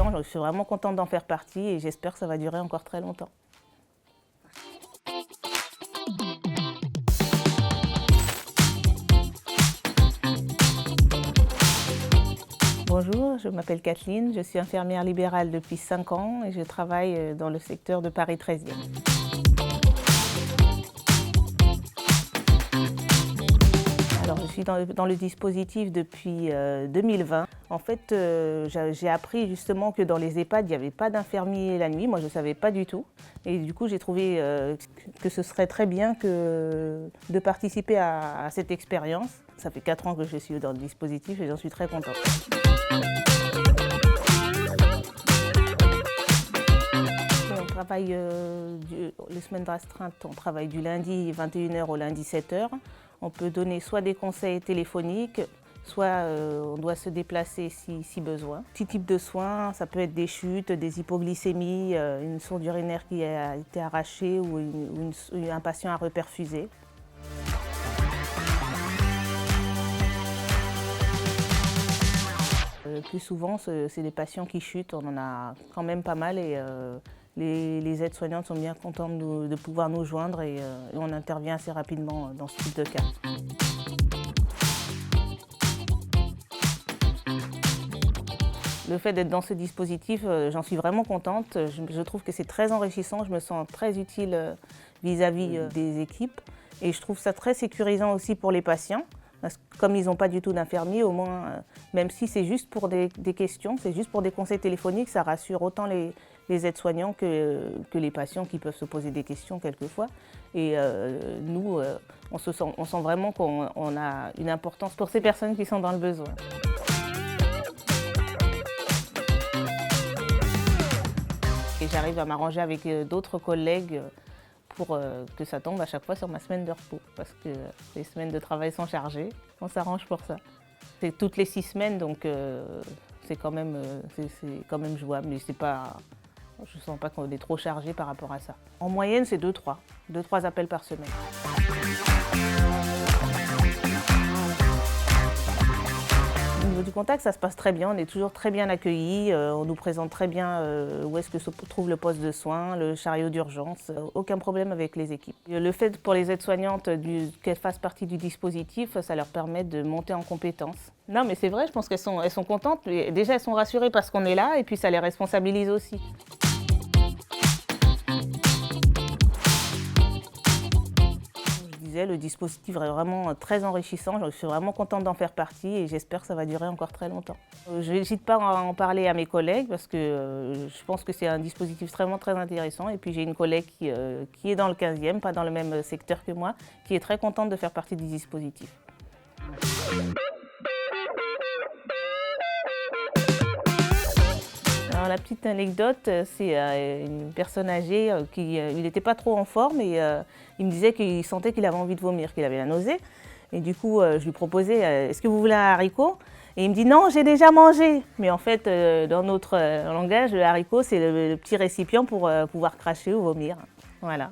enrichissant. Je suis vraiment contente d'en faire partie et j'espère que ça va durer encore très longtemps. Bonjour, je m'appelle Kathleen, je suis infirmière libérale depuis 5 ans et je travaille dans le secteur de Paris 13e. Alors, je suis dans le dispositif depuis 2020. En fait, j'ai appris justement que dans les EHPAD, il n'y avait pas d'infirmier la nuit. Moi, je ne savais pas du tout. Et du coup, j'ai trouvé que ce serait très bien de participer à cette expérience. Ça fait 4 ans que je suis dans le dispositif et j'en suis très contente. On travaille les semaines d'astreinte, on travaille du lundi 21h au lundi 7h. On peut donner soit des conseils téléphoniques, soit on doit se déplacer si besoin. Petit type de soins, ça peut être des chutes, des hypoglycémies, une sonde urinaire qui a été arrachée ou un patient à reperfuser. Le plus souvent, c'est des patients qui chutent, on en a quand même pas mal et les aides-soignantes sont bien contentes de pouvoir nous joindre et on intervient assez rapidement dans ce type de cas. Le fait d'être dans ce dispositif, j'en suis vraiment contente. Je trouve que c'est très enrichissant, je me sens très utile vis-à-vis des équipes et je trouve ça très sécurisant aussi pour les patients. Parce que comme ils n'ont pas du tout d'infirmier, au moins, même si c'est juste pour des questions, c'est juste pour des conseils téléphoniques, ça rassure autant les aides-soignants que les patients qui peuvent se poser des questions quelquefois. Et nous, on sent vraiment qu'on a une importance pour ces personnes qui sont dans le besoin. Et j'arrive à m'arranger avec d'autres collègues pour que ça tombe à chaque fois sur ma semaine de repos, parce que les semaines de travail sont chargées, on s'arrange pour ça. C'est toutes les 6 semaines, donc c'est quand même jouable, mais je ne sens pas qu'on est trop chargé par rapport à ça. En moyenne, c'est 2-3 appels par semaine. Au niveau du contact, ça se passe très bien, on est toujours très bien accueillis, on nous présente très bien où est-ce que se trouve le poste de soins, le chariot d'urgence, aucun problème avec les équipes. Le fait pour les aides-soignantes qu'elles fassent partie du dispositif, ça leur permet de monter en compétences. Non mais c'est vrai, je pense qu'elles sont contentes, déjà elles sont rassurées parce qu'on est là et puis ça les responsabilise aussi. Le dispositif est vraiment très enrichissant, je suis vraiment contente d'en faire partie et j'espère que ça va durer encore très longtemps. Je n'hésite pas à en parler à mes collègues parce que je pense que c'est un dispositif vraiment très intéressant et puis j'ai une collègue qui est dans le 15e, pas dans le même secteur que moi, qui est très contente de faire partie du dispositif. Alors, la petite anecdote, c'est une personne âgée il n'était pas trop en forme et il me disait qu'il sentait qu'il avait envie de vomir, qu'il avait la nausée. Et du coup, je lui proposais est-ce que vous voulez un haricot? Et il me dit non, j'ai déjà mangé. Mais en fait, dans notre langage, le haricot, c'est le petit récipient pour pouvoir cracher ou vomir. Voilà.